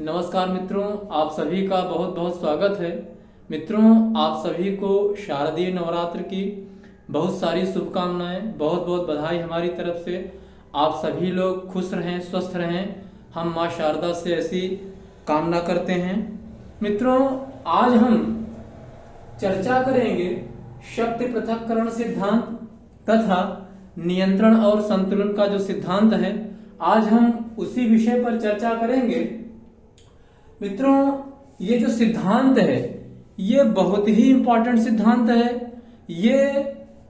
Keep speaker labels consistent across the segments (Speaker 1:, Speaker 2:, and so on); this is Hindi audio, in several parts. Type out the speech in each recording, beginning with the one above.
Speaker 1: नमस्कार मित्रों, आप सभी का बहुत बहुत स्वागत है। मित्रों, आप सभी को शारदीय नवरात्र की बहुत सारी शुभकामनाएं, बहुत बहुत बधाई हमारी तरफ से। आप सभी लोग खुश रहें, स्वस्थ रहें, हम माँ शारदा से ऐसी कामना करते हैं। मित्रों, आज हम चर्चा करेंगे शक्ति पृथक्करण सिद्धांत तथा नियंत्रण और संतुलन का जो सिद्धांत है, आज हम उसी विषय पर चर्चा करेंगे। मित्रों, ये जो सिद्धांत है ये बहुत ही इंपॉर्टेंट सिद्धांत है। ये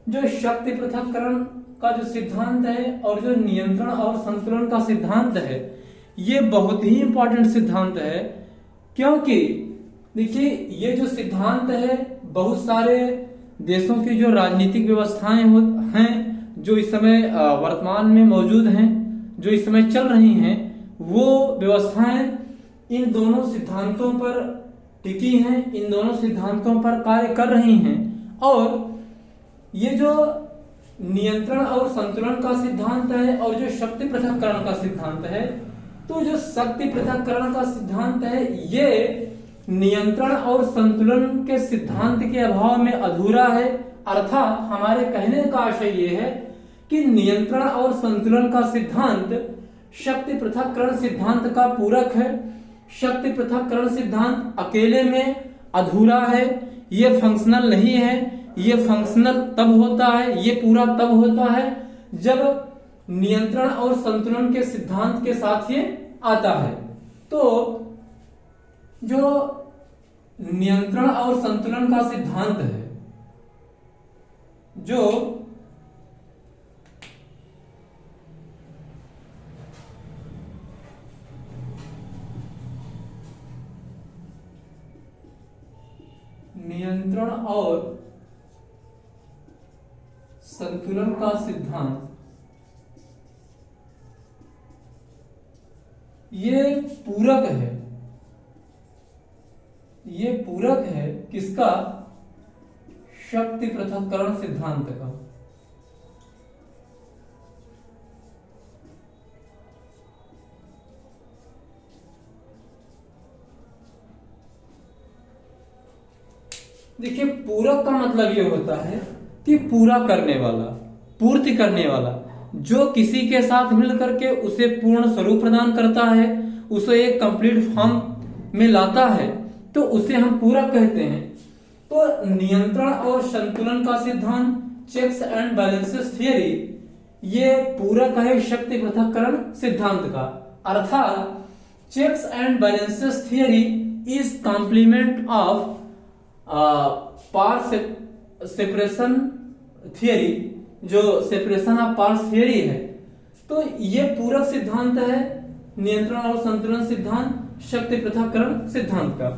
Speaker 1: जो शक्ति पृथक्करण का जो सिद्धांत है और जो नियंत्रण और संतुलन का सिद्धांत है, ये बहुत ही इंपॉर्टेंट सिद्धांत है। क्योंकि देखिए, ये जो सिद्धांत है बहुत सारे देशों की जो राजनीतिक व्यवस्थाएं हैं, जो इस समय वर्तमान में मौजूद हैं, जो इस समय चल रही हैं, वो व्यवस्थाएं इन दोनों सिद्धांतों पर टिकी हैं, इन दोनों सिद्धांतों पर कार्य कर रही हैं। और ये जो नियंत्रण और संतुलन का सिद्धांत है और जो शक्ति पृथक्करण का सिद्धांत है, तो जो शक्ति पृथक्करण का सिद्धांत है ये नियंत्रण और संतुलन के सिद्धांत के अभाव में अधूरा है। अर्थात हमारे कहने का आशय ये है कि नियंत्रण और संतुलन का सिद्धांत शक्ति पृथक्करण सिद्धांत का पूरक है। शक्ति पृथक्करण सिद्धांत अकेले में अधूरा है, ये फंक्शनल नहीं है। ये फंक्शनल तब होता है, ये पूरा तब होता है जब नियंत्रण और संतुलन के सिद्धांत के साथ ये आता है। तो जो नियंत्रण और संतुलन का सिद्धांत है, जो नियंत्रण और संतुलन का सिद्धांत ये पूरक है। ये पूरक है किसका? शक्ति पृथक्करण सिद्धांत का। देखिए, पूरक का मतलब ये होता है कि पूरा करने वाला, पूर्ति करने वाला, जो किसी के साथ मिलकर के उसे पूर्ण स्वरूप प्रदान करता है, उसे एक कंप्लीट फॉर्म में लाता है, तो उसे हम पूरक कहते हैं। तो नियंत्रण और संतुलन का सिद्धांत, चेक्स एंड बैलेंसेस थियरी, ये पूरक है शक्ति पृथक्करण सिद्धांत का। अर्थात checks and balances theory is complement of part separation theory, जो सेपरेशन ऑफ पार्ट्स थियरी है। तो ये पूरक सिद्धांत है नियंत्रण और संतुलन सिद्धांत शक्ति पृथक्करण सिद्धांत का।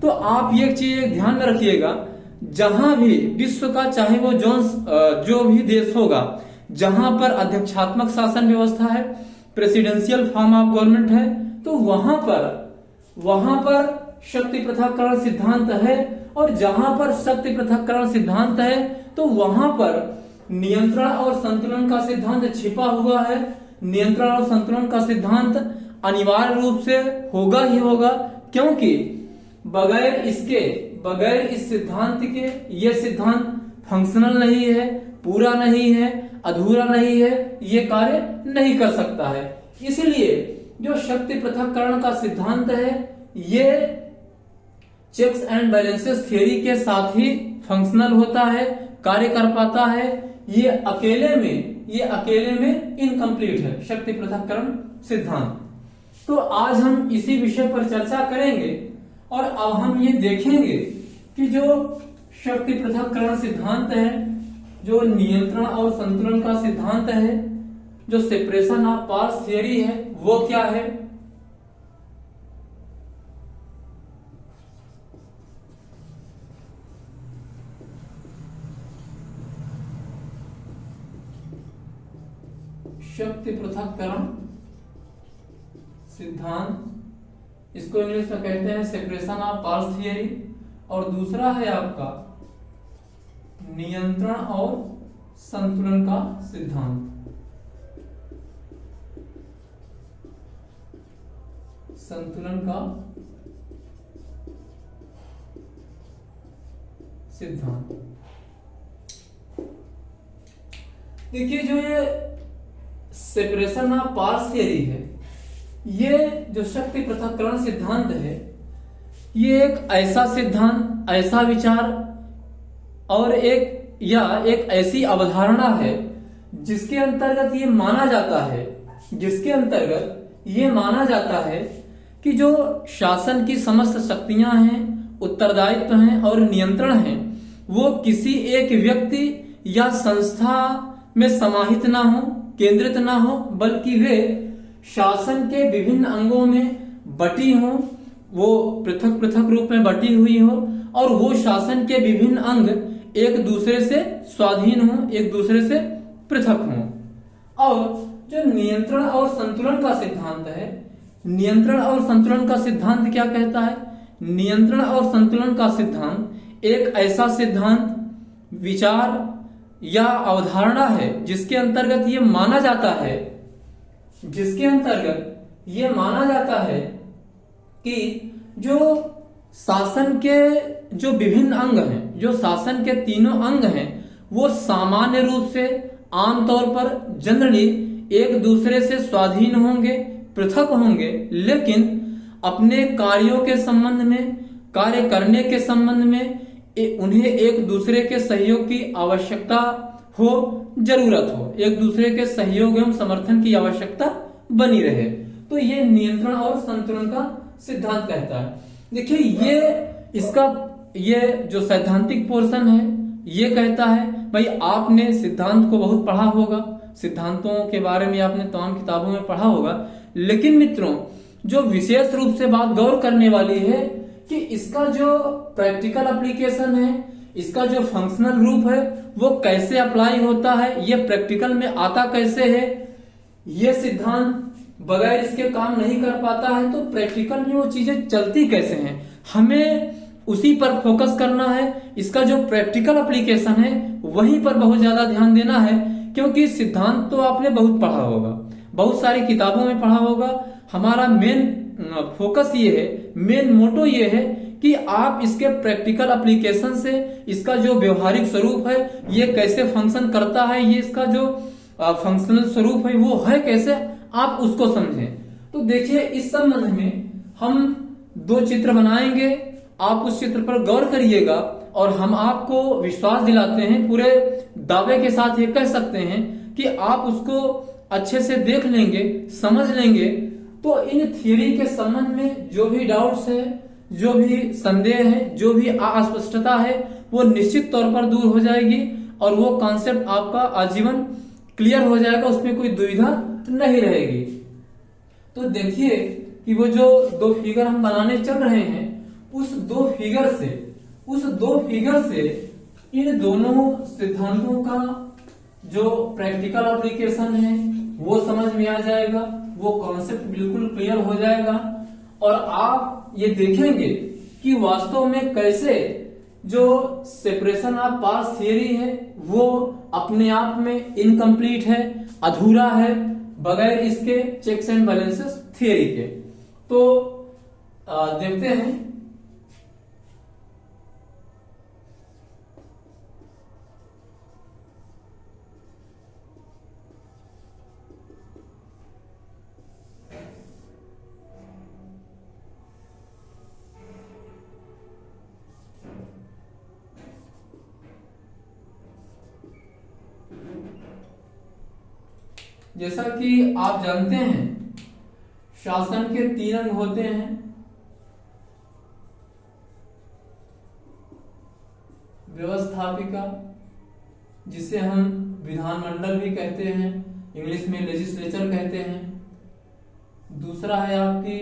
Speaker 1: तो आप ये चीज ध्यान में रखिएगा, जहां भी विश्व का चाहे वो जो भी देश होगा जहां पर अध्यक्षात्मक शासन व्यवस्था है, प्रेसिडेंशियल फॉर्म ऑफ गवर्नमेंट है, तो वहां पर शक्ति पृथक्करण सिद्धांत है। और जहां पर शक्ति पृथक्करण सिद्धांत है तो वहां पर नियंत्रण और संतुलन का सिद्धांत छिपा हुआ है। नियंत्रण और संतुलन का सिद्धांत अनिवार्य रूप से होगा ही होगा, क्योंकि बगैर इस सिद्धांत के ये सिद्धांत फंक्शनल नहीं है, पूरा नहीं है, अधूरा नहीं है, ये कार्य नहीं कर सकता है। इसलिए जो शक्ति पृथक्करण का सिद्धांत है ये चेक्स एंड बैलेंसेस थियरी के साथ ही फंक्शनल होता है, कार्य कर पाता है। ये अकेले में इनकम्प्लीट है शक्ति पृथक्करण सिद्धांत। तो आज हम इसी विषय पर चर्चा करेंगे और अब हम ये देखेंगे कि जो शक्ति पृथक्करण सिद्धांत है, जो नियंत्रण और संतुलन का सिद्धांत है, जो सेपरेशन ऑफ पार्ट्स थियरी है, वो क्या है। शक्ति पृथक्करण सिद्धांत, इसको इंग्लिश में कहते हैं सेपरेशन ऑफ पार्ट्स थियरी, और दूसरा है आपका नियंत्रण और संतुलन का सिद्धांत। संतुलन का सिद्धांत। देखिए जो ये सेपरेशन ऑफ पार्ट्स थियरी है, ये जो शक्ति पृथक्करण सिद्धांत है, ये एक ऐसा सिद्धांत, ऐसा विचार और एक ऐसी अवधारणा है जिसके अंतर्गत ये माना जाता है कि जो शासन की समस्त शक्तियां हैं, उत्तरदायित्व हैं और नियंत्रण हैं, वो किसी एक व्यक्ति या संस्था में समाहित ना हो, केंद्रित ना हो, बल्कि वे शासन के विभिन्न अंगों में बटी हो, वो पृथक पृथक रूप में बटी हुई हो और वो शासन के विभिन्न अंग एक दूसरे से स्वाधीन हो, एक दूसरे से पृथक हो। और जो नियंत्रण और संतुलन का सिद्धांत है, नियंत्रण और संतुलन का सिद्धांत क्या कहता है? नियंत्रण और संतुलन का सिद्धांत एक ऐसा सिद्धांत, विचार या अवधारणा है जिसके अंतर्गत ये माना जाता है कि जो शासन के जो विभिन्न अंग हैं, जो शासन के तीनों अंग हैं, वो सामान्य रूप से आमतौर पर जनरली एक दूसरे से स्वाधीन होंगे, पृथक होंगे, लेकिन अपने कार्यों के संबंध में, कार्य करने के संबंध में उन्हें एक दूसरे के सहयोग की आवश्यकता हो, जरूरत हो, एक दूसरे के सहयोग एवं समर्थन की आवश्यकता बनी रहे। तो ये नियंत्रण और संतुलन का सिद्धांत कहता है। देखिए ये जो सैद्धांतिक पोर्शन है, ये कहता है, भाई आपने सिद्धांत को बहुत पढ़ा होगा, सिद्धांतों के बारे में आपने तमाम किताबों में पढ़ा होगा, लेकिन मित्रों जो विशेष रूप से बात गौर करने वाली है कि इसका जो प्रैक्टिकल एप्लीकेशन है, इसका जो फंक्शनल रूप है, वो कैसे अप्लाई होता है, ये प्रैक्टिकल में आता कैसे है, ये सिद्धांत बगैर इसके काम नहीं कर पाता है, तो प्रैक्टिकल में वो चीजें चलती कैसे हैं, हमें उसी पर फोकस करना है। इसका जो प्रैक्टिकल एप्लीकेशन है वहीं पर बहुत ज्यादा ध्यान देना है, क्योंकि सिद्धांत तो आपने बहुत पढ़ा होगा, बहुत सारी किताबों में पढ़ा होगा। हमारा मेन फोकस ये है, मेन मोटो ये है कि आप इसके प्रैक्टिकल एप्लीकेशन से इसका जो व्यवहारिक स्वरूप है, ये कैसे फंक्शन करता है, ये इसका जो फंक्शनल स्वरूप है वो है कैसे, आप उसको समझें। तो देखिए इस संबंध में हम दो चित्र बनाएंगे, आप उस चित्र पर गौर करिएगा और हम आपको विश्वास दिलाते हैं, पूरे दावे के साथ ये कह सकते हैं कि आप उसको अच्छे से देख लेंगे, समझ लेंगे, तो इन थियरी के संबंध में जो भी डाउट्स है, जो भी संदेह है, जो भी अस्पष्टता है, वो निश्चित तौर पर दूर हो जाएगी और वो कॉन्सेप्ट आपका आजीवन क्लियर हो जाएगा, उसमें कोई दुविधा नहीं रहेगी। तो देखिए कि वो जो दो फिगर हम बनाने चल रहे हैं, उस दो फिगर से इन दोनों सिद्धांतों का जो प्रैक्टिकल एप्लीकेशन है वो समझ में आ जाएगा, वो कॉन्सेप्ट बिल्कुल क्लियर हो जाएगा और आप ये देखेंगे कि वास्तव में कैसे जो सेपरेशन ऑफ पार्ट्स थियरी है वो अपने आप में इनकम्प्लीट है, अधूरा है, बगैर इसके चेक्स एंड बैलेंसेस थियरी के। तो देखते हैं। जैसा कि आप जानते हैं, शासन के तीन अंग होते हैं, व्यवस्थापिका, जिसे हम विधानमंडल भी कहते हैं, इंग्लिश में लेजिस्लेचर कहते हैं। दूसरा है आपकी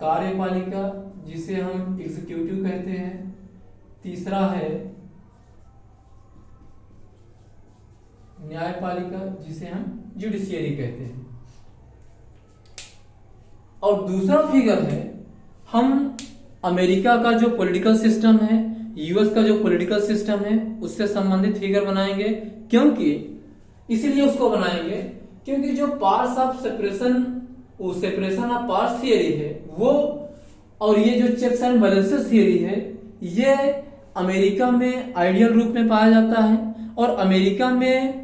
Speaker 1: कार्यपालिका, जिसे हम एग्जीक्यूटिव कहते हैं। तीसरा है न्यायपालिका, जिसे हम जुडिशियरी कहते हैं। और दूसरा फिगर है, हम अमेरिका का जो पॉलिटिकल सिस्टम है, यूएस का जो पॉलिटिकल सिस्टम है, उससे संबंधित फिगर बनाएंगे। क्योंकि इसीलिए उसको बनाएंगे क्योंकि जो पार्ट्स ऑफ सेपरेशन वो सेपरेशन ऑफ पार्ट्स थियरी है वो, और ये जो चेक्स एंड बैलेंसेस थियरी है ये अमेरिका में आइडियल रूप में पाया जाता है, और अमेरिका में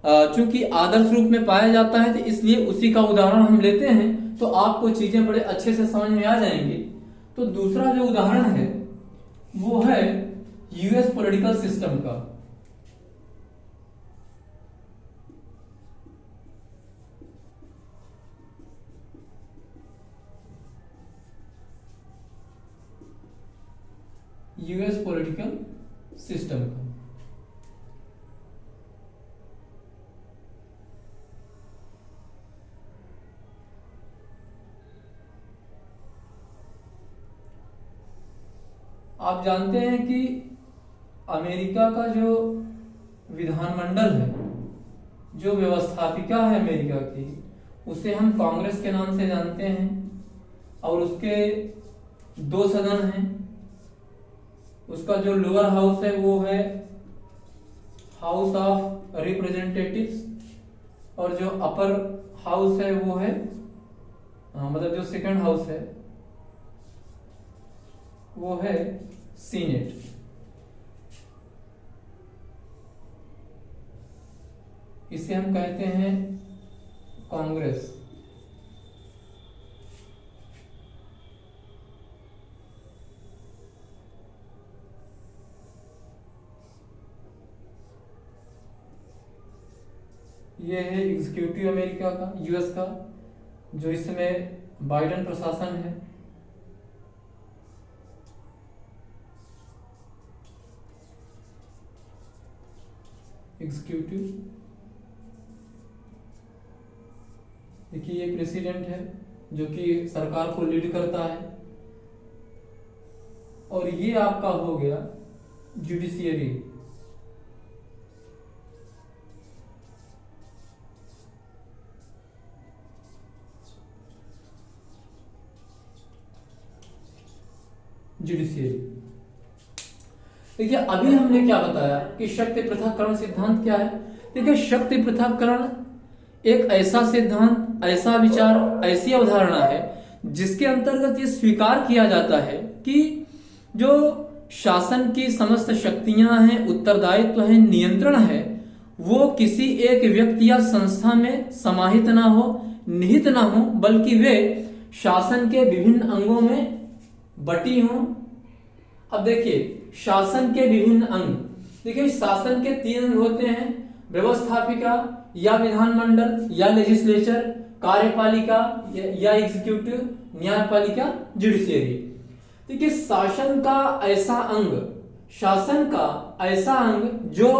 Speaker 1: चूंकि आदर्श रूप में पाया जाता है तो इसलिए उसी का उदाहरण हम लेते हैं, तो आपको चीजें बड़े अच्छे से समझ में आ जाएंगी। तो दूसरा जो उदाहरण है वो है यूएस पॉलिटिकल सिस्टम का। यूएस पॉलिटिकल सिस्टम का आप जानते हैं कि अमेरिका का जो विधानमंडल है, जो व्यवस्थापिका है अमेरिका की, उसे हम कांग्रेस के नाम से जानते हैं, और उसके 2 सदन हैं। उसका जो लोअर हाउस है वो है हाउस ऑफ रिप्रेजेंटेटिव्स, और जो अपर हाउस है वो है मतलब जो सेकंड हाउस है वो है सीनेट। इसे हम कहते हैं कांग्रेस। ये है एग्जीक्यूटिव अमेरिका का, यूएस का, जो इसमें बाइडेन प्रशासन है। एग्जीक्यूटिव, देखिए ये प्रेसिडेंट है जो कि सरकार को लीड करता है, और ये आपका हो गया जुडिशियरी। देखिए अभी हमने क्या बताया कि शक्ति पृथक्करण सिद्धांत क्या है। देखिए शक्ति पृथक्करण एक ऐसा सिद्धांत, ऐसा विचार, ऐसी अवधारणा है जिसके अंतर्गत ये स्वीकार किया जाता है कि जो शासन की समस्त शक्तियां हैं, उत्तरदायित्व है, नियंत्रण है, वो किसी एक व्यक्ति या संस्था में समाहित ना हो, निहित ना हो, बल्कि वे शासन के विभिन्न अंगों में बटी हों। अब देखिए शासन के विभिन्न अंग, देखिए शासन के 3 अंग होते हैं, व्यवस्थापिका या विधानमंडल या लेजिस्लेचर, कार्यपालिका या एग्जीक्यूटिव, न्यायपालिका जुडिशियरी। देखिए शासन का ऐसा अंग जो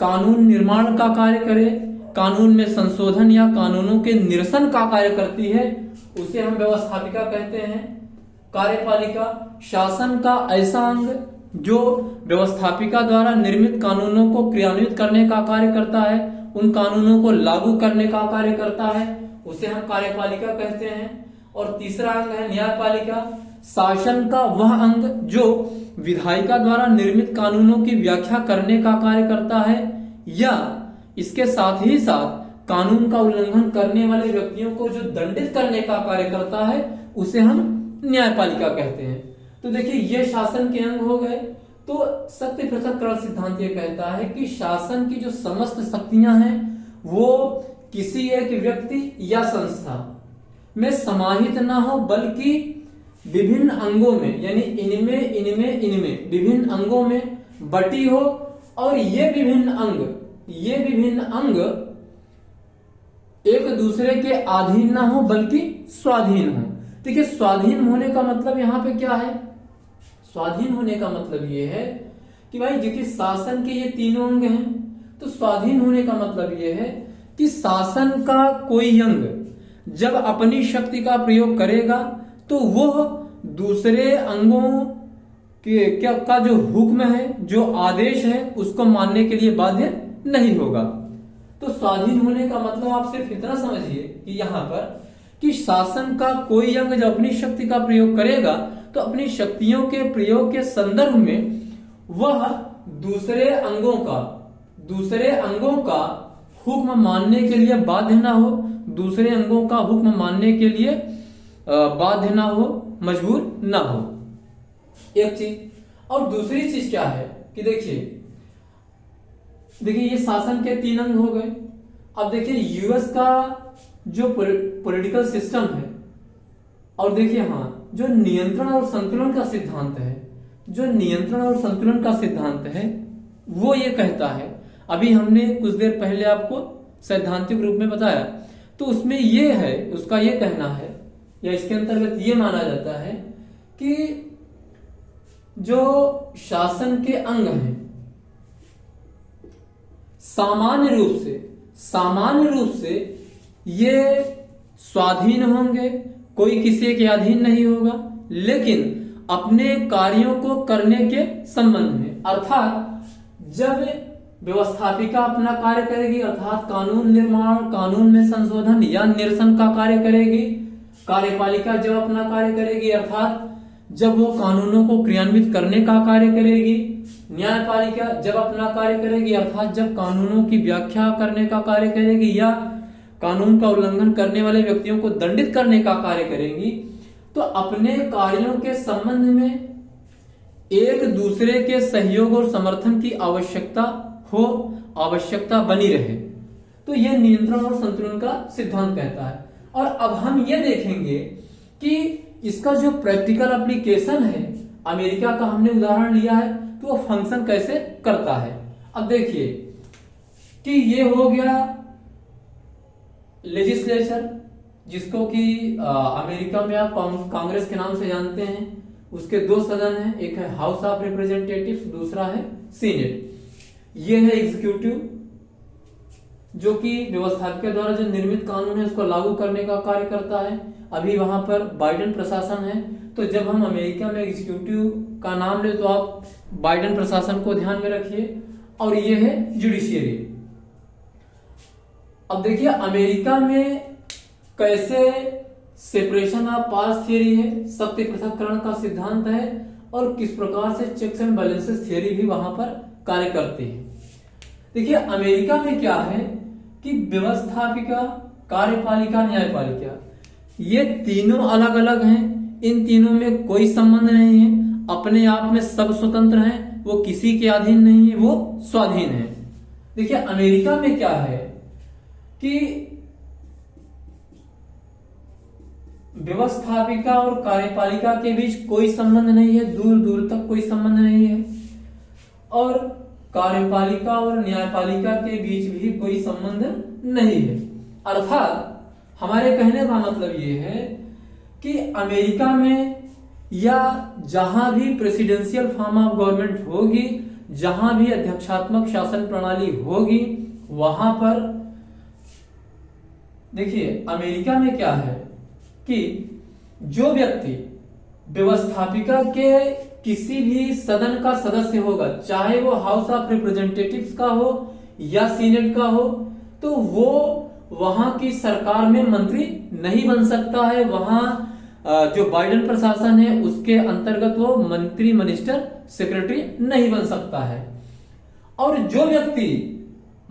Speaker 1: कानून निर्माण का कार्य करे, कानून में संशोधन या कानूनों के निरसन का कार्य करती है, उसे हम व्यवस्थापिका कहते हैं। कार्यपालिका शासन का ऐसा अंग जो व्यवस्थापिका द्वारा निर्मित कानूनों को क्रियान्वित करने का कार्य करता है, उन कानूनों को लागू करने का कार्य करता है, उसे हम कार्यपालिका कहते हैं। और तीसरा अंग है न्यायपालिका, शासन का वह अंग जो विधायिका द्वारा निर्मित कानूनों की व्याख्या करने का कार्य करता है या इसके साथ ही साथ कानून का उल्लंघन करने वाले व्यक्तियों को जो दंडित करने का कार्य करता है, उसे हम न्यायपालिका कहते हैं। तो देखिए ये शासन के अंग हो गए। तो शक्ति पृथक्करण सिद्धांत ये कहता है कि शासन की जो समस्त शक्तियां हैं वो किसी एक व्यक्ति या संस्था में समाहित ना हो, बल्कि विभिन्न अंगों में, यानी इनमें विभिन्न अंगों में बटी हो, और ये विभिन्न अंग एक दूसरे के अधीन ना हो बल्कि स्वाधीन हो। देखिए स्वाधीन होने का मतलब यहां पे क्या है? स्वाधीन होने का मतलब ये है कि भाई देखिए शासन के ये तीनों अंग हैं, तो स्वाधीन होने का मतलब ये है कि शासन का कोई अंग जब अपनी शक्ति का प्रयोग करेगा तो वह दूसरे अंगों के का जो हुक्म है, जो आदेश है, उसको मानने के लिए बाध्य नहीं होगा। तो स्वाधीन होने का मतलब आप सिर्फ इतना समझिए कि यहाँ पर कि शासन का कोई अंग जब अपनी शक्ति का प्रयोग करेगा तो अपनी शक्तियों के प्रयोग के संदर्भ में वह दूसरे अंगों का हुक्म मानने के लिए बाध्य ना हो, दूसरे अंगों का हुक्म मानने के लिए बाध्य ना हो, मजबूर ना हो। एक चीज। और दूसरी चीज क्या है कि देखिए ये शासन के 3 अंग हो गए। अब देखिए यूएस का जो पॉलिटिकल सिस्टम है, और देखिए हाँ, जो नियंत्रण और संतुलन का सिद्धांत है, वो ये कहता है, अभी हमने कुछ देर पहले आपको सैद्धांतिक रूप में बताया, तो उसमें ये है, उसका ये कहना है या इसके अंतर्गत ये माना जाता है कि जो शासन के अंग हैं सामान्य रूप से ये स्वाधीन होंगे, कोई किसी के अधीन नहीं होगा, लेकिन अपने कार्यों को करने के संबंध में, अर्थात जब व्यवस्थापिका अपना कार्य करेगी, अर्थात कानून निर्माण, कानून में संशोधन या निरसन का कार्य करेगी, कार्यपालिका जब अपना कार्य करेगी, अर्थात जब वो कानूनों को क्रियान्वित करने का कार्य करेगी, न्यायपालिका जब अपना कार्य करेगी, अर्थात जब कानूनों की व्याख्या करने का कार्य करेगी या कानून का उल्लंघन करने वाले व्यक्तियों को दंडित करने का कार्य करेंगी, तो अपने कार्यों के संबंध में एक दूसरे के सहयोग और समर्थन की आवश्यकता बनी रहे। तो यह नियंत्रण और संतुलन का सिद्धांत कहता है। और अब हम ये देखेंगे कि इसका जो प्रैक्टिकल एप्लीकेशन है, अमेरिका का हमने उदाहरण लिया है, तो वो फंक्शन कैसे करता है। अब देखिए कि ये हो गया लेजिस्लेचर, जिसको कि अमेरिका में आप कांग्रेस के नाम से जानते हैं। उसके 2 सदन हैं, एक है हाउस ऑफ रिप्रेजेंटेटिव्स, दूसरा है सीनेट। ये है एग्जीक्यूटिव, जो कि व्यवस्थापक के द्वारा जो निर्मित कानून है उसको लागू करने का कार्य करता है। अभी वहां पर बाइडेन प्रशासन है, तो जब हम अमेरिका में एग्जीक्यूटिव का नाम ले तो आप बाइडेन प्रशासन को ध्यान में रखिए। और ये है जुडिशियरी। अब देखिए अमेरिका में कैसे सेपरेशन ऑफ पावर्स थियरी है, सत्य पृथक्करण का सिद्धांत है, और किस प्रकार से चेक्स एंड बैलेंसेस थियरी भी वहां पर कार्य करती है। देखिए अमेरिका में क्या है कि व्यवस्थापिका, कार्यपालिका, न्यायपालिका, ये तीनों अलग अलग हैं। इन तीनों में कोई संबंध नहीं है, अपने आप में सब स्वतंत्र हैं, वो किसी के अधीन नहीं है, वो स्वाधीन है। देखिए अमेरिका में क्या है कि व्यवस्थापिका और कार्यपालिका के बीच कोई संबंध नहीं है, दूर दूर तक कोई संबंध नहीं है, और कार्यपालिका और न्यायपालिका के बीच भी कोई संबंध नहीं है। अर्थात हमारे कहने का मतलब ये है कि अमेरिका में या जहां भी प्रेसिडेंशियल फॉर्म ऑफ गवर्नमेंट होगी, जहां भी अध्यक्षात्मक शासन प्रणाली होगी, वहां पर देखिए अमेरिका में क्या है कि जो व्यक्ति व्यवस्थापिका के किसी भी सदन का सदस्य होगा, चाहे वो हाउस ऑफ रिप्रेजेंटेटिव्स का हो या सीनेट का हो, तो वो वहां की सरकार में मंत्री नहीं बन सकता है। वहां जो बाइडेन प्रशासन है उसके अंतर्गत वो मंत्री, मिनिस्टर, सेक्रेटरी नहीं बन सकता है। और जो व्यक्ति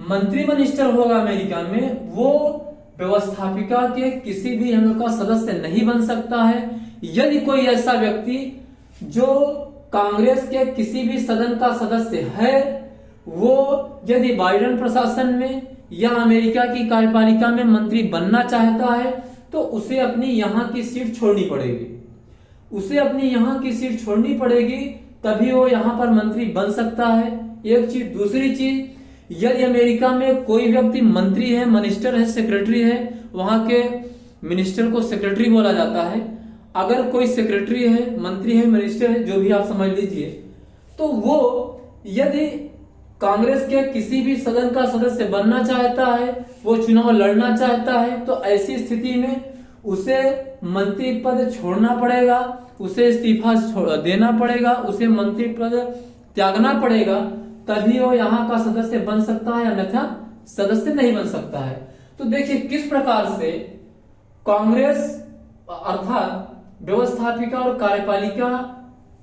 Speaker 1: मंत्री, मिनिस्टर होगा अमेरिका में, वो व्यवस्थापिका के किसी भी अंग का सदस्य नहीं बन सकता है। यदि कोई ऐसा व्यक्ति जो कांग्रेस के किसी भी सदन का सदस्य है, वो यदि बाइडेन प्रशासन में या अमेरिका की कार्यपालिका में मंत्री बनना चाहता है, तो उसे अपनी यहां की सीट छोड़नी पड़ेगी, तभी वो यहां पर मंत्री बन सकता है। एक चीज। दूसरी चीज, यदि अमेरिका में कोई व्यक्ति मंत्री है, मिनिस्टर है, सेक्रेटरी है, वहां के मिनिस्टर को सेक्रेटरी बोला जाता है। अगर कोई सेक्रेटरी है, मंत्री है, मिनिस्टर है, जो भी आप समझ लीजिए, तो वो यदि कांग्रेस के किसी भी सदन का सदस्य बनना चाहता है, वो चुनाव लड़ना चाहता है, तो ऐसी स्थिति में उसे मंत्री पद छोड़ना पड़ेगा, उसे इस्तीफा देना पड़ेगा, उसे मंत्री पद त्यागना पड़ेगा, तभी वो यहाँ का सदस्य बन सकता है, अन्यथा सदस्य नहीं बन सकता है। तो देखिए किस प्रकार से कांग्रेस अर्थात व्यवस्थापिका और कार्यपालिका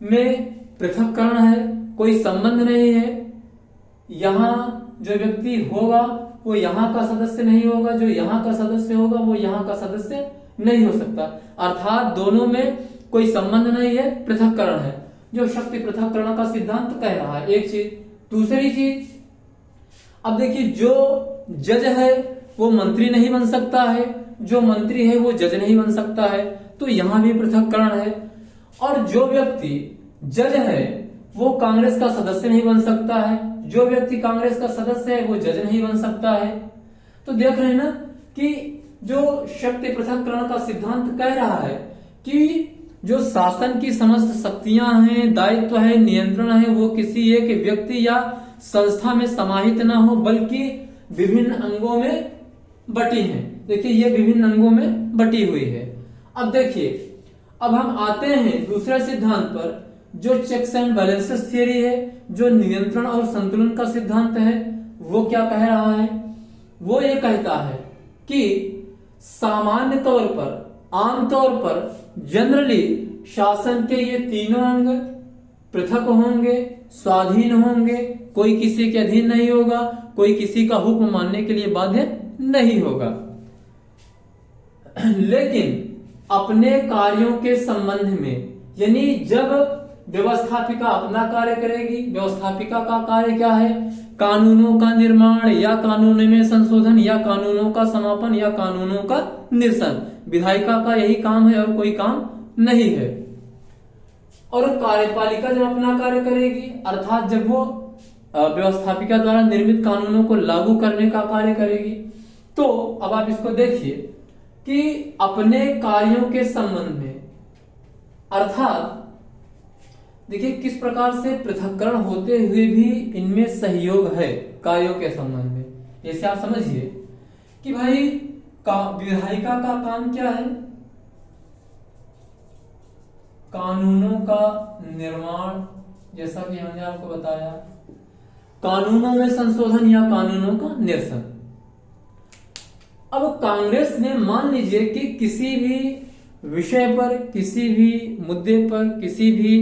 Speaker 1: में पृथक्करण है, कोई संबंध नहीं है। यहाँ जो व्यक्ति होगा वो यहाँ का सदस्य नहीं होगा, जो यहाँ का सदस्य होगा वो यहाँ का सदस्य नहीं हो सकता। अर्थात दोनों में कोई संबंध नहीं है, पृथक्करण है, जो शक्ति पृथक्करण का सिद्धांत कह रहा है। एक चीज। दूसरी चीज, अब देखिए जो जज है वो मंत्री नहीं बन सकता है, जो मंत्री है वो जज नहीं बन सकता है, तो यहां भी पृथक्करण है। और जो व्यक्ति जज है वो कांग्रेस का सदस्य नहीं बन सकता है, जो व्यक्ति कांग्रेस का सदस्य है वो जज नहीं बन सकता है। तो देख रहे हैं ना कि जो शक्ति पृथक्करण का सिद्धांत कह रहा है कि जो शासन की समस्त शक्तियां हैं, दायित्व है, नियंत्रण है, वो किसी एक व्यक्ति या संस्था में समाहित ना हो, बल्कि विभिन्न अंगों में बटी है। देखिए ये विभिन्न अंगों में बटी हुई है। अब देखिए, अब हम आते हैं दूसरे सिद्धांत पर, जो चेक्स एंड बैलेंसेस थियरी है, जो नियंत्रण और संतुलन का सिद्धांत है। वो क्या कह रहा है? वो ये कहता है कि सामान्य तौर पर, आमतौर पर, जनरली शासन के ये तीनों अंग पृथक होंगे, स्वाधीन होंगे, कोई किसी के अधीन नहीं होगा, कोई किसी का हुक्म मानने के लिए बाध्य नहीं होगा। लेकिन अपने कार्यों के संबंध में, यानी जब व्यवस्थापिका अपना कार्य करेगी, व्यवस्थापिका का कार्य क्या है? कानूनों का निर्माण या कानूनों में संशोधन या कानूनों का समापन या कानूनों का निरसन। विधायिका का यही काम है और कोई काम नहीं है। और कार्यपालिका जब अपना कार्य करेगी, अर्थात जब वो व्यवस्थापिका द्वारा निर्मित कानूनों को लागू करने का कार्य करेगी। तो अब आप इसको देखिए कि अपने कार्यों के संबंध में, अर्थात देखिए किस प्रकार से पृथक्करण होते हुए भी इनमें सहयोग है कार्यों के संबंध में। जैसे आप समझिए कि भाई विधायिका का काम क्या है? कानूनों का निर्माण, जैसा कि हमने आपको बताया, कानूनों में संशोधन या कानूनों का निरसन। अब कांग्रेस ने मान लीजिए कि किसी भी विषय पर, किसी भी मुद्दे पर, किसी भी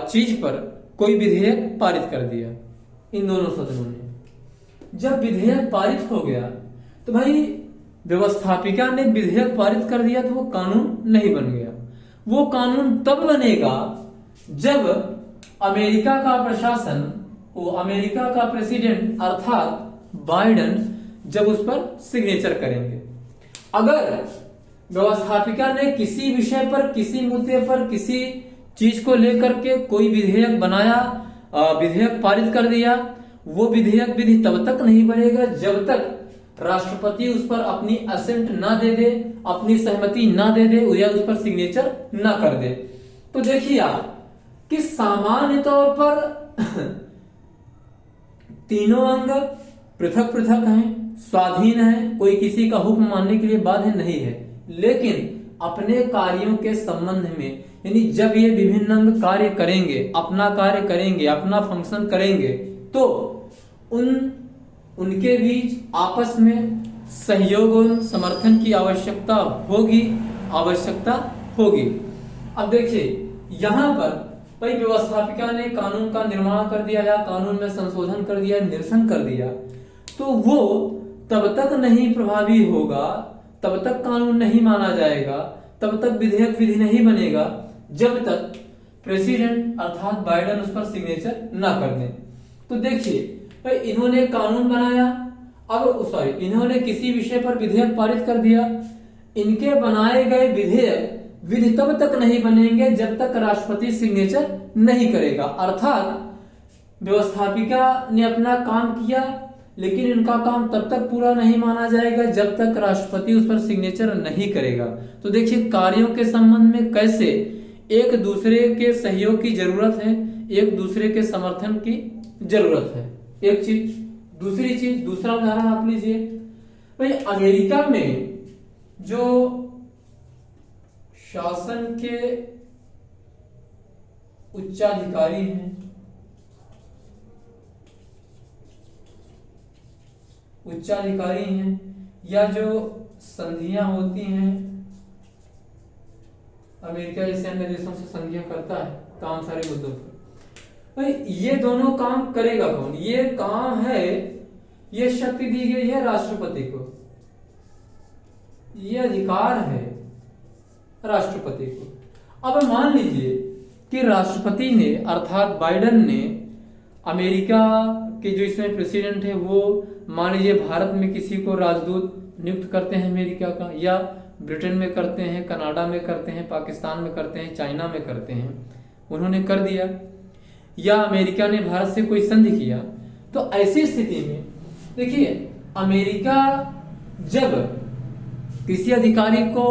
Speaker 1: चीज पर कोई विधेयक पारित कर दिया इन दोनों सदनों ने। जब विधेयक पारित हो गया तो भाई व्यवस्थापिका ने विधेयक पारित कर दिया तो वो कानून नहीं बन गया। वो कानून तब बनेगा जब अमेरिका का प्रशासन, वो अमेरिका का प्रेसिडेंट अर्थात बाइडेन जब उस पर सिग्नेचर करेंगे। अगर व्यवस्थापिका ने किसी विषय पर, किसी मुद्दे पर, किसी चीज को लेकर के कोई विधेयक बनाया, विधेयक पारित कर दिया, वो विधेयक विधि तब तक नहीं बनेगा जब तक राष्ट्रपति उस पर अपनी असेंट ना दे दे, अपनी सहमति ना दे दे या उस पर सिग्नेचर ना कर दे। तो देखिए आप कि सामान्य तौर पर तीनों अंग पृथक पृथक हैं, स्वाधीन हैं, कोई किसी का हुक्म मानने के लिए बाध्य नहीं है। लेकिन अपने कार्यों के संबंध में, यानी जब ये विभिन्न अंग कार्य करेंगे, अपना कार्य करेंगे, अपना फंक्शन करेंगे, तो उनके बीच आपस में सहयोग और समर्थन की आवश्यकता होगी। अब देखिए यहां पर भाई व्यवस्थापिका ने कानून का निर्माण कर दिया या कानून में संशोधन कर दिया, निरसन कर दिया, तो वो तब तक नहीं प्रभावी होगा, तब तक कानून नहीं माना जाएगा, तब तक विधेयक विधि नहीं बनेगा जब तक प्रेसिडेंट अर्थात बाइडेन उस पर सिग्नेचर ना कर दें। तो देखिए भाई इन्होंने कानून बनाया, इन्होंने किसी विषय पर विधेयक पारित कर दिया, इनके बनाए गए विधेयक विधि तब तक नहीं बनेंगे जब तक राष्ट्रपति सिग्नेचर नहीं करेगा। अर्थात व्यवस्थापिका ने अपना काम किया, लेकिन इनका काम तब तक पूरा नहीं माना जाएगा जब तक राष्ट्रपति उस पर सिग्नेचर नहीं करेगा। तो देखिए कार्यों के संबंध में कैसे एक दूसरे के सहयोग की जरूरत है, एक दूसरे के समर्थन की जरूरत है। एक चीज। दूसरी चीज, दूसरा उदाहरण आप लीजिए भाई, अमेरिका में जो शासन के उच्चाधिकारी हैं, या जो संधियां होती हैं, अमेरिका जैसे अन्य देशों से संधियां करता है तमाम सारे मुद्दों पर, भाई ये दोनों काम करेगा कौन? ये काम है, ये शक्ति दी गई है राष्ट्रपति को, ये अधिकार है राष्ट्रपति को। अब मान लीजिए कि राष्ट्रपति ने अर्थात बाइडेन ने अमेरिका के जो इसमें प्रेसिडेंट है वो मान लीजिए भारत में किसी को राजदूत नियुक्त करते हैं अमेरिका का, या ब्रिटेन में करते हैं, कनाडा में करते हैं, पाकिस्तान में करते हैं, चाइना में करते हैं, उन्होंने कर दिया, या अमेरिका ने भारत से कोई संधि किया। तो ऐसी स्थिति में देखिए अमेरिका जब किसी अधिकारी को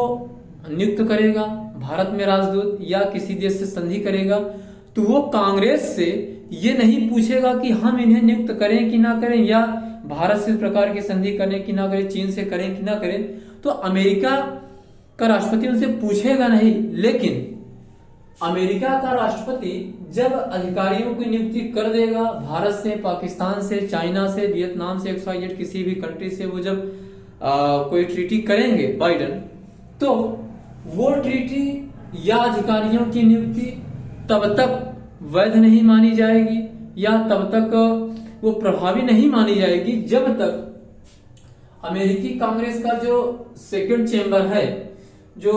Speaker 1: नियुक्त करेगा भारत में राजदूत या किसी देश से संधि करेगा, तो वो कांग्रेस से ये नहीं पूछेगा कि हम इन्हें नियुक्त करें कि ना करें, या भारत से इस प्रकार की संधि करें कि ना करें, चीन से करें कि ना करें। तो अमेरिका का राष्ट्रपति उनसे पूछेगा नहीं, लेकिन अमेरिका का राष्ट्रपति जब अधिकारियों की नियुक्ति कर देगा भारत से, पाकिस्तान से, चाइना से, वियतनाम से, XYZ किसी भी कंट्री से, वो जब कोई ट्रीटी करेंगे बाइडेन, तो वो ट्रीटी या अधिकारियों की नियुक्ति तब तक वैध नहीं मानी जाएगी या तब तक वो प्रभावी नहीं मानी जाएगी जब तक अमेरिकी कांग्रेस का जो सेकंड चेंबर है, जो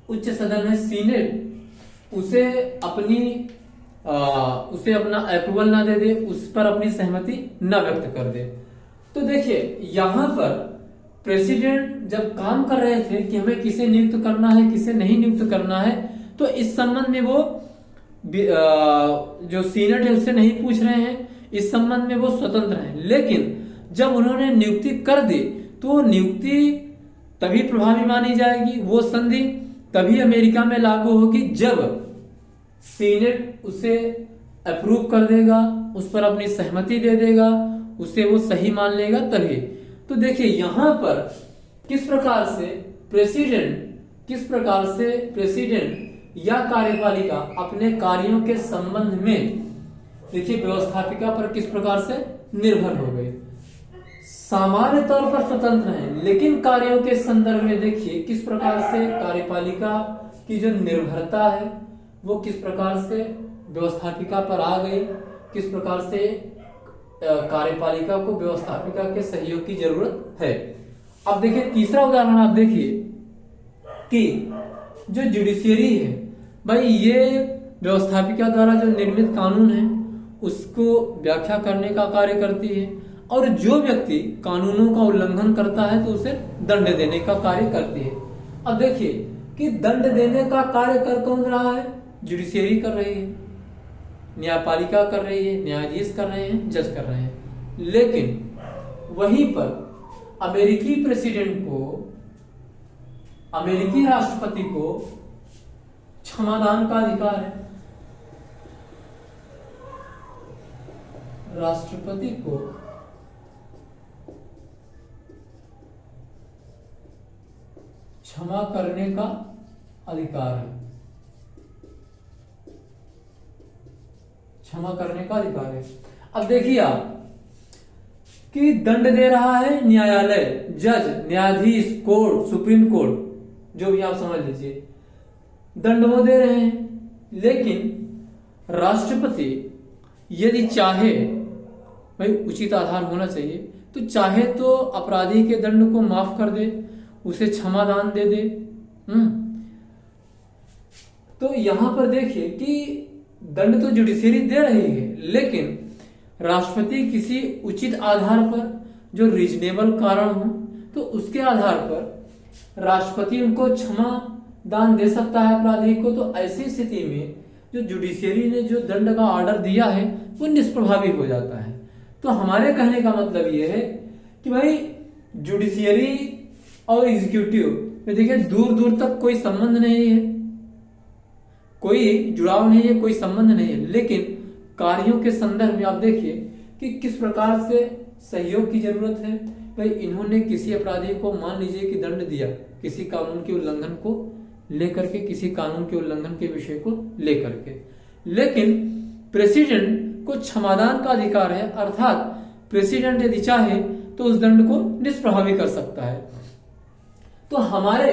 Speaker 1: उच्च सदन है सीनेट, उसे अपना अप्रूवल ना दे दे, उस पर अपनी सहमति न व्यक्त कर दे। तो देखिए यहां पर प्रेसिडेंट जब काम कर रहे थे कि हमें किसे नियुक्त करना है किसे नहीं नियुक्त करना है, तो इस संबंध में वो जो सीनेट है उससे नहीं पूछ रहे हैं, इस संबंध में वो स्वतंत्र हैं। लेकिन जब उन्होंने नियुक्ति कर दी तो नियुक्ति तभी प्रभावी मानी जाएगी, वो संधि तभी अमेरिका में लागू होगी जब सीनेट उसे अप्रूव कर देगा, उस पर अपनी सहमति दे देगा, उसे वो सही मान लेगा तभी। तो देखिए यहां पर किस प्रकार से प्रेसिडेंट या कार्यपालिका अपने कार्यों के संबंध में देखिए व्यवस्थापिका पर किस प्रकार से निर्भर हो गए। सामान्य तौर पर स्वतंत्र हैं, लेकिन कार्यों के संदर्भ में देखिए किस प्रकार से कार्यपालिका की जो निर्भरता है वो किस प्रकार से व्यवस्थापिका पर आ गई, किस प्रकार से कार्यपालिका को व्यवस्थापिका के सहयोग की जरूरत है। अब देखिए तीसरा उदाहरण आप देखिए कि जो जुडिशियरी है, भाई ये व्यवस्थापिका द्वारा जो निर्मित कानून है उसको व्याख्या करने का कार्य करती है, और जो व्यक्ति कानूनों का उल्लंघन करता है तो उसे दंड देने का कार्य करती है। अब देखिए कि दंड देने का कार्य कर कौन रहा है? जुडिशियरी कर रही है, न्यायपालिका कर रही है, न्यायाधीश कर रहे हैं, जज कर रहे हैं। लेकिन वहीं पर अमेरिकी प्रेसिडेंट को, अमेरिकी राष्ट्रपति को क्षमादान का अधिकार है। राष्ट्रपति को क्षमा करने का अधिकार है, क्षमा करने का अधिकार है। अब देखिए आप कि दंड दे रहा है न्यायालय, जज, न्यायाधीश, कोर्ट, सुप्रीम कोर्ट, जो भी आप समझ लीजिए, दंड वो दे रहे हैं। लेकिन राष्ट्रपति यदि चाहे, भाई उचित आधार होना चाहिए, तो चाहे तो अपराधी के दंड को माफ कर दे, उसे क्षमादान दे दे। तो यहां पर देखिए कि दंड तो जुडिशियरी दे रही है, लेकिन राष्ट्रपति किसी उचित आधार पर, जो रीजनेबल कारण हो, तो उसके आधार पर राष्ट्रपति उनको क्षमा दान दे सकता है अपराधी को। तो ऐसी स्थिति में जो जुडिशियरी ने जो दंड का ऑर्डर दिया है वो निष्प्रभावी हो जाता है। तो हमारे कहने का मतलब ये है कि भाई जुडिशियरी और एग्जीक्यूटिव में देखिए दूर दूर तक कोई संबंध नहीं है, कोई जुड़ाव नहीं है, कोई संबंध नहीं है, लेकिन कार्यों के संदर्भ में आप देखिए कि किस प्रकार से सहयोग की जरूरत है। भाई इन्होंने किसी अपराधी को मान लीजिए कि दंड दिया किसी कानून के उल्लंघन को लेकर के, किसी कानून के उल्लंघन के विषय को लेकर के, लेकिन प्रेसिडेंट को क्षमादान का अधिकार है, अर्थात प्रेसिडेंट यदि चाहे तो उस दंड को निष्प्रभावी कर सकता है। तो हमारे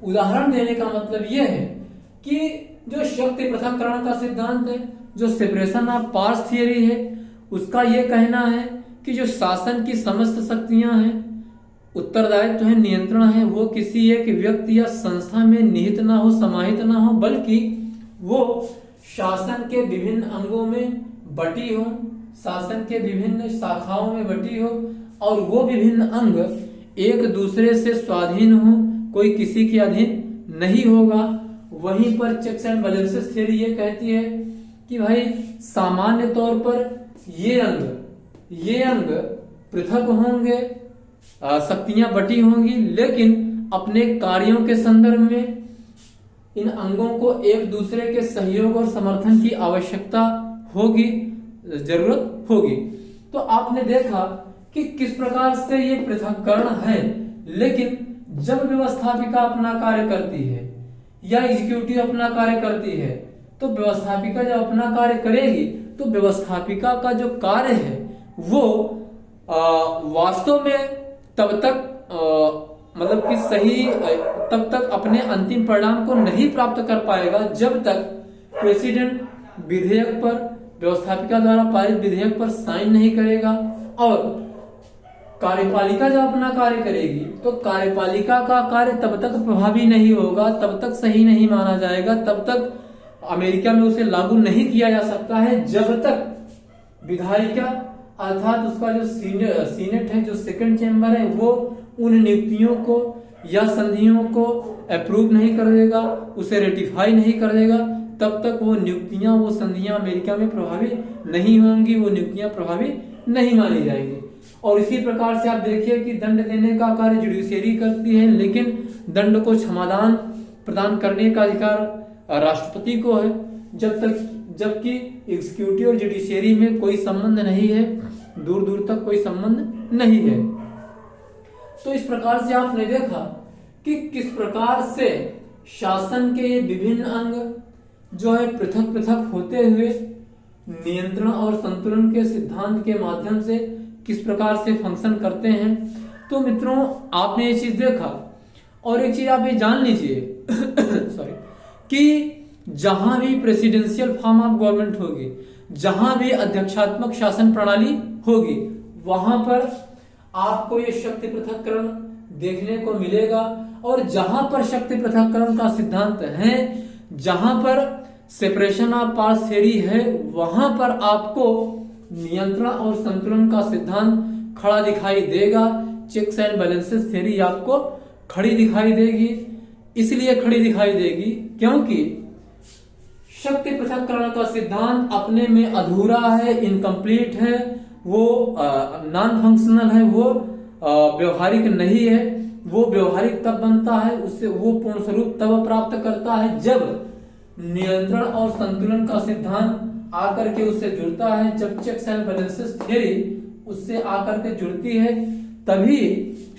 Speaker 1: उदाहरण देने का मतलब यह है कि जो शक्ति पृथक्करण का सिद्धांत है, जो सेपरेशन ऑफ पावर्स थियरी है उसका ये कहना है कि जो शासन की समस्त शक्तियां हैं, उत्तरदायित्व है, नियंत्रण है, वो किसी एक व्यक्ति या संस्था में निहित ना हो, समाहित ना हो, बल्कि वो शासन के विभिन्न अंगों में बटी हो, शासन के विभिन्न शाखाओं में बटी हो, और वो विभिन्न अंग एक दूसरे से स्वाधीन हो, कोई किसी के अधीन नहीं होगा। वहीं पर चेक्स एंड बैलेंसेस थ्योरी ये कहती है कि भाई सामान्य तौर पर ये अंग पृथक होंगे, शक्तियां बटी होंगी, लेकिन अपने कार्यों के संदर्भ में इन अंगों को एक दूसरे के सहयोग और समर्थन की आवश्यकता होगी, जरूरत होगी। तो आपने देखा कि किस प्रकार से ये पृथक्करण है, लेकिन जब व्यवस्थापिका अपना कार्य करती है या एग्जीक्यूटिव अपना कार्य करती है, तो व्यवस्थापिका जब अपना कार्य करेगी तो व्यवस्थापिका का जो कार्य है वो वास्तव में तब तक मतलब कि सही तब तक अपने अंतिम परिणाम को नहीं प्राप्त कर पाएगा जब तक प्रेसिडेंट विधेयक पर, व्यवस्थापिका द्वारा पारित विधेयक पर साइन नहीं करेगा। और कार्यपालिका जब अपना कार्य करेगी तो कार्यपालिका का कार्य तब तक प्रभावी नहीं होगा, तब तक सही नहीं माना जाएगा, तब तक अमेरिका में उसे लागू नहीं किया जा सकता है जब तक विधायिका अर्थात उसका जो सीनेट है, जो सेकंड चैम्बर है, वो उन नियुक्तियों को या संधियों को अप्रूव नहीं कर देगा, उसे रेटिफाई नहीं कर देगा, तब तक वो नियुक्तियां, वो संधियां अमेरिका में प्रभावी नहीं होंगी, वो नियुक्तियां प्रभावी नहीं मानी जाएंगी। और इसी प्रकार से आप देखिए कि दंड देने का कार्य जुडिशियरी करती है, लेकिन दंड को क्षमादान प्रदान करने का अधिकार राष्ट्रपति को है, जबकि एग्जीक्यूटिव और जुडिशियरी में कोई संबंध नहीं है, दूर दूर तक कोई संबंध नहीं है। तो इस प्रकार से आपने देखा कि किस प्रकार से शासन के ये विभिन्न अंग जो है पृथक पृथक होते हुए नियंत्रण और संतुलन के सिद्धांत के माध्यम से किस प्रकार से फंक्शन करते हैं। तो मित्रों, आपने ये चीज देखा, और एक चीज आप ये जान लीजिए सॉरी, कि जहां भी प्रेसिडेंशियल फॉर्म ऑफ गवर्नमेंट होगी, जहां भी अध्यक्षात्मक शासन प्रणाली होगी, वहां पर आपको ये शक्ति पृथक्करण देखने को मिलेगा। और जहां पर शक्ति पृथक्करण का सिद्धांत है, जहां पर सेपरेशन ऑफ पावर्स थ्योरी है, वहां पर आपको नियंत्रण और संतुलन का सिद्धांत खड़ा दिखाई देगा। चेक्स एंड बैलेंसेस थ्योरी आपको खड़ी दिखाई देगी। इसलिए खड़ी दिखाई देगी क्योंकि शक्ति पृथक्करण का सिद्धांत अपने में अधूरा है, इनकम्प्लीट है, वो नॉन फंक्शनल है, वो व्यवहारिक नहीं है। वो व्यवहारिक तब बनता है, उससे वो पूर्ण स्वरूप तब प्राप्त करता है जब नियंत्रण और संतुलन का सिद्धांत आकर के उससे जुड़ता है। जब चेक्स एंड बैलेंसेस थ्योरी उससे आकर के जुड़ती है, तभी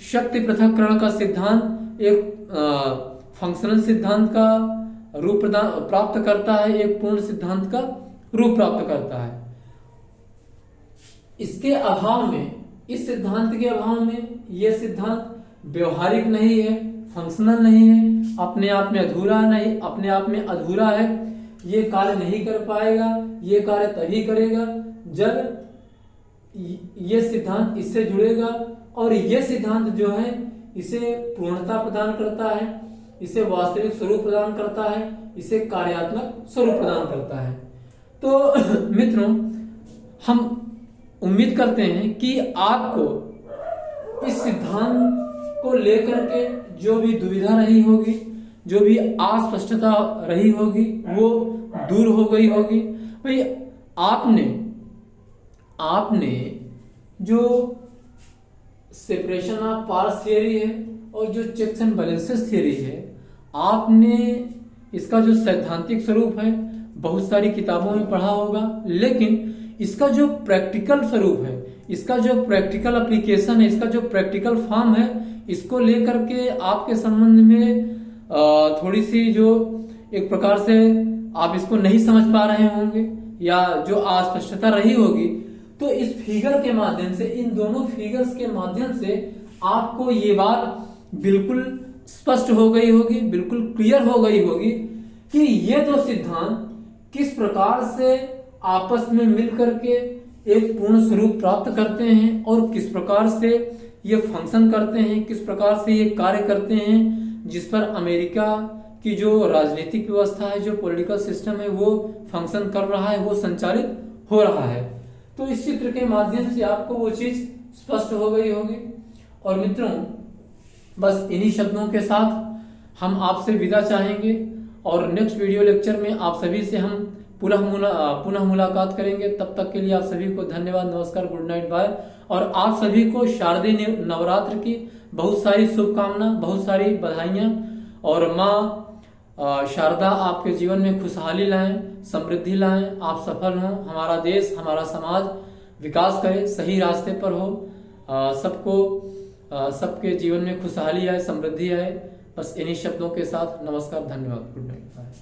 Speaker 1: शक्ति पृथक्करण का सिद्धांत एक फंक्शनल सिद्धांत का रूप प्राप्त करता है, एक पूर्ण सिद्धांत का रूप प्राप्त करता है। इसके अभाव में, इस सिद्धांत के अभाव में यह सिद्धांत व्यवहारिक नहीं है, फंक्शनल नहीं है, अपने आप में अधूरा नहीं, अपने आप में अधूरा है, ये कार्य नहीं कर पाएगा। ये कार्य तभी करेगा जब ये सिद्धांत इससे जुड़ेगा, और ये सिद्धांत जो है इसे पूर्णता प्रदान करता है, इसे वास्तविक स्वरूप प्रदान करता है, इसे कार्यात्मक स्वरूप प्रदान करता है। तो मित्रों, हम उम्मीद करते हैं कि आपको इस सिद्धांत को लेकर के जो भी दुविधा रही होगी, जो भी अस्पष्टता रही होगी, वो दूर हो गई होगी। भाई आपने जो सेपरेशन ऑफ पावर्स थियरी है और जो चेक्स एंड बैलेंसेस थियरी है, आपने इसका जो सैद्धांतिक स्वरूप है बहुत सारी किताबों में पढ़ा होगा, लेकिन इसका जो प्रैक्टिकल स्वरूप है, इसका जो प्रैक्टिकल एप्लीकेशन है, इसका जो प्रैक्टिकल फॉर्म है, इसको लेकर के आपके संबंध में थोड़ी सी जो एक प्रकार से आप इसको नहीं समझ पा रहे होंगे या जो अस्पष्टता रही होगी, तो इस फिगर के माध्यम से, इन दोनों फिगर्स के माध्यम से आपको ये बात बिल्कुल स्पष्ट हो गई होगी, बिल्कुल क्लियर हो गई होगी कि ये दो सिद्धांत किस प्रकार से आपस में मिल करके एक पूर्ण स्वरूप प्राप्त करते हैं और किस प्रकार से ये फंक्शन करते हैं, किस प्रकार से ये कार्य करते हैं, जिस पर अमेरिका की जो राजनीतिक व्यवस्था है, जो पॉलिटिकल सिस्टम है, वो फंक्शन कर रहा है, वो संचालित हो रहा है। तो इस चित्र के माध्यम से आपको वो चीज स्पष्ट हो गई होगी। और मित्रों, बस इन्हीं शब्दों के साथ हम आपसे विदा चाहेंगे और नेक्स्ट वीडियो लेक्चर में आप सभी से हम पुनः मुलाकात करेंगे। तब तक के लिए आप सभी को धन्यवाद, नमस्कार, गुड नाइट, बाय। और आप सभी को शारदीय नवरात्र की बहुत सारी शुभकामना, बहुत सारी बधाइयां। और माँ शारदा आपके जीवन में खुशहाली लाएं, समृद्धि लाएं, आप सफल हों, हमारा देश, हमारा समाज विकास करे, सही रास्ते पर हो, सबके जीवन में खुशहाली आए, समृद्धि आए। बस इन्हीं शब्दों के साथ नमस्कार, धन्यवाद, गुड नाइट, बाय।